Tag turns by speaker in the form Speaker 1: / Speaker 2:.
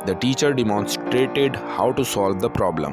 Speaker 1: The teacher demonstrated how to solve the problem۔